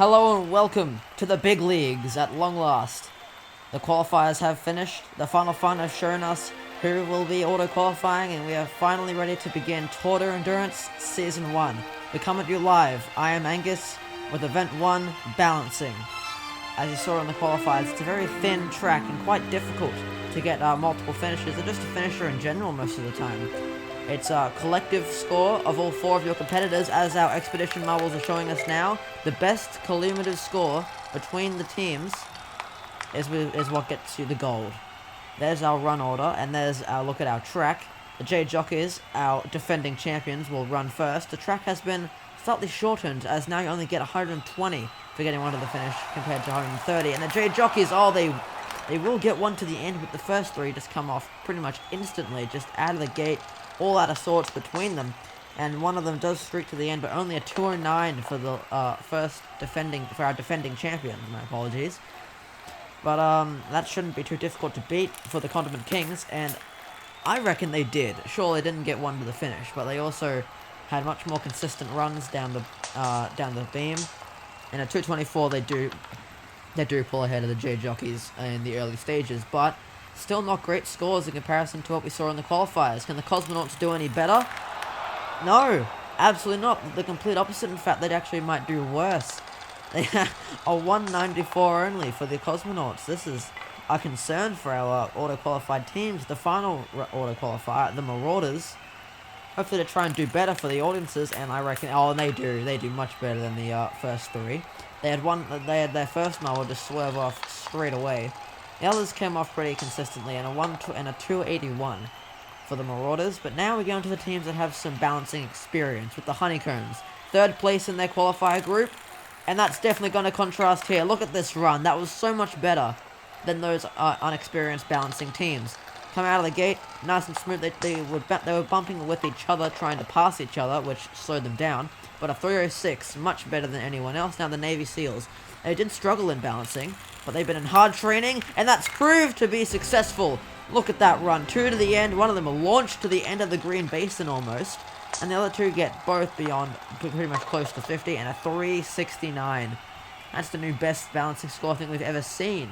Hello and welcome to the big leagues at long last. The qualifiers have finished, the Final Fun has shown us who will be auto-qualifying, and we are finally ready to begin Tour de Endurance Season 1. We come at you live. I am Angus with Event 1, Balancing. As you saw in the qualifiers, it's a very thin track and quite difficult to get multiple finishes, or just a finisher in general most of the time. It's a collective score of all four of your competitors, as our Expedition marbles are showing us now. The best cumulative score between the teams is what gets you the gold. There's our run order, and there's our look at our track. The J Jockeys, our defending champions, will run first. The track has been slightly shortened, as now you only get 120 for getting one to the finish compared to 130. And the J Jockeys, they will get one to the end, but the first three just come off pretty much instantly, just out of the gate, all out of sorts between them. And one of them does streak to the end, but only a 209 for the our defending champions. My apologies. But that shouldn't be too difficult to beat for the Condiment Kings, and I reckon they did. Sure, they didn't get one to the finish, but they also had much more consistent runs down the beam. And at 224, they do pull ahead of the J Jockeys in the early stages, but still not great scores in comparison to what we saw in the qualifiers. Can the Cosmonauts do any better? No, absolutely not. The complete opposite. In fact, they actually might do worse. They have a 194 only for the Cosmonauts. This is a concern for our auto-qualified teams. The final auto-qualifier, the Marauders, hopefully to try and do better for the audiences, and I reckon, and they do much better than the first three. They had their first marble just swerve off straight away. The others came off pretty consistently, and a 281 for the Marauders. But now we go into the teams that have some balancing experience with the Honeycombs. Third place in their qualifier group. And that's definitely going to contrast here. Look at this run. That was so much better than those unexperienced balancing teams. Come out of the gate, nice and smooth. They were bumping with each other, trying to pass each other, which slowed them down. But a 306, much better than anyone else. Now the Navy SEALs. They did struggle in balancing, but they've been in hard training, and that's proved to be successful. Look at that run. Two to the end. One of them will launch to the end of the green basin almost. And the other two get both beyond, pretty much close to 50, and a 369. That's the new best balancing score I think we've ever seen,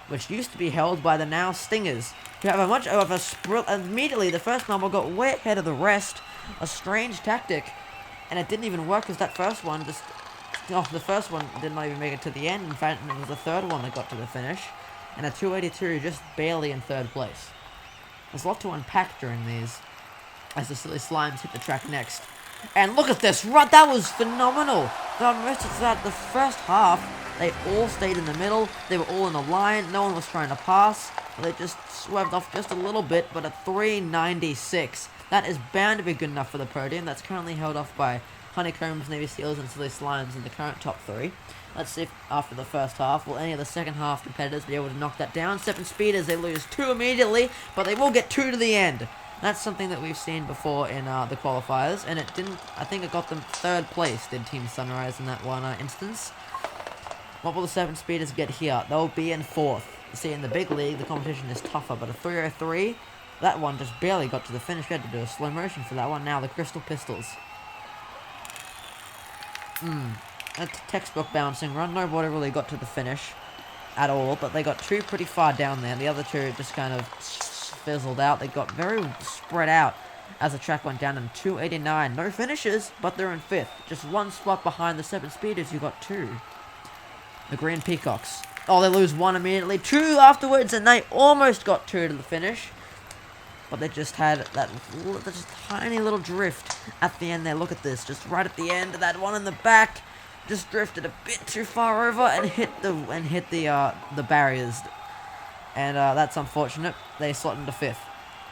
which used to be held by the now Stingers, who have a much of a sprint. Immediately, the first marble got way ahead of the rest. A strange tactic, and it didn't even work, because that first one the first one did not even make it to the end. In fact, it was the third one that got to the finish, and a 282 just barely in third place. There's a lot to unpack during these, as the Silly Slimes hit the track next. And look at this run, that was phenomenal. Most of that, the first half, they all stayed in the middle, they were all in a line, no one was trying to pass, they just swerved off just a little bit, but a 396. That is bound to be good enough for the podium. That's currently held off by Honeycombs, Navy SEALs, and Silly Slimes in the current top three. Let's see if after the first half, will any of the second half competitors be able to knock that down. 7 Speeders, they lose 2 immediately, but they will get 2 to the end. That's something that we've seen before in the qualifiers, and it didn't. I think it got them third place, did Team Sunrise in that one instance. What will the 7 Speeders get here? They'll be in 4th. See, in the big league, the competition is tougher, but a 303, that one just barely got to the finish. We had to do a slow motion for that one. Now the Crystal Pistols. A textbook bouncing run. Nobody really got to the finish at all, but they got 2 pretty far down there. The other 2 just kind of fizzled out. They got very spread out as the track went down in 289. No finishes, but they're in 5th. Just 1 spot behind the 7 Speeders, who got 2. The Green Peacocks. Oh, they lose 1 immediately. 2 afterwards, and they almost got 2 to the finish. But they just had that just tiny little drift at the end there. Look at this. Just right at the end, that one in the back just drifted a bit too far over and hit the barriers. And that's unfortunate. They slot into 5th.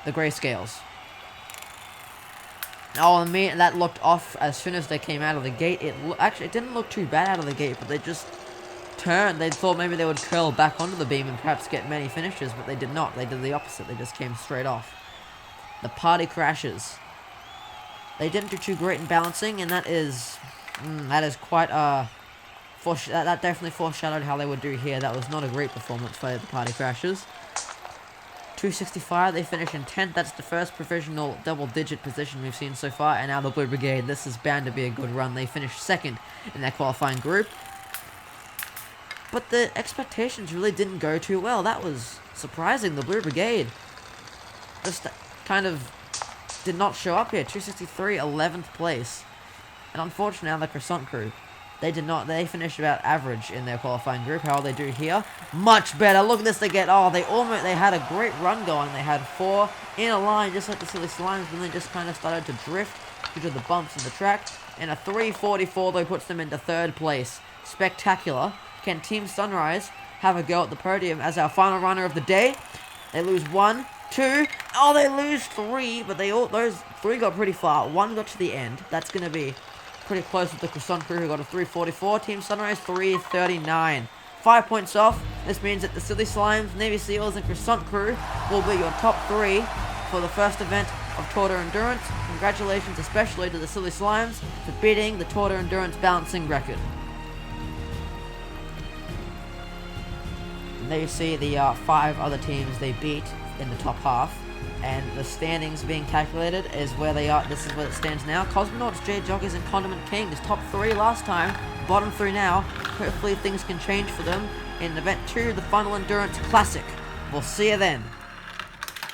The Grayscales. Oh, and that looked off as soon as they came out of the gate. It didn't look too bad out of the gate, but they just turned. They thought maybe they would curl back onto the beam and perhaps get many finishes, but they did not. They did the opposite. They just came straight off. The Party Crashers. They didn't do too great in balancing, and that is quite that definitely foreshadowed how they would do here. That was not a great performance by the Party Crashers. 265, they finish in 10th. That's the first provisional double-digit position we've seen so far. And now the Blue Brigade, this is bound to be a good run. They finished 2nd in their qualifying group. But the expectations really didn't go too well. That was surprising. The Blue Brigade just kind of did not show up here. 263, 11th place. And unfortunately, on the Croissant crew, they did not. They finished about average in their qualifying group. How they do here? Much better. Look at this. They get. Oh, they had a great run going. They had 4 in a line, just like the Silly Slimes, but they just kind of started to drift due to the bumps in the track. And a 3:44 though puts them into 3rd place. Spectacular. Can Team Sunrise have a go at the podium as our final runner of the day? They lose 1, 2. Oh, they lose 3, but those 3 got pretty far. 1 got to the end. That's gonna be pretty close with the Croissant crew, who got a 3:44. Team Sunrise 3:39. 5 points off. This means that the Silly Slimes, Navy Seals, and Croissant crew will be your top 3 for the first event of Tour Endurance. Congratulations especially to the Silly Slimes for beating the Tour Endurance balancing record. And there you see the 5 other teams they beat in the top half. And the standings being calculated is where they are. This is where it stands now. Cosmonauts, J Joggers, and Condiment Kings. Top 3 last time, bottom 3 now. Hopefully things can change for them in Event 2, the Final Endurance Classic. We'll see you then.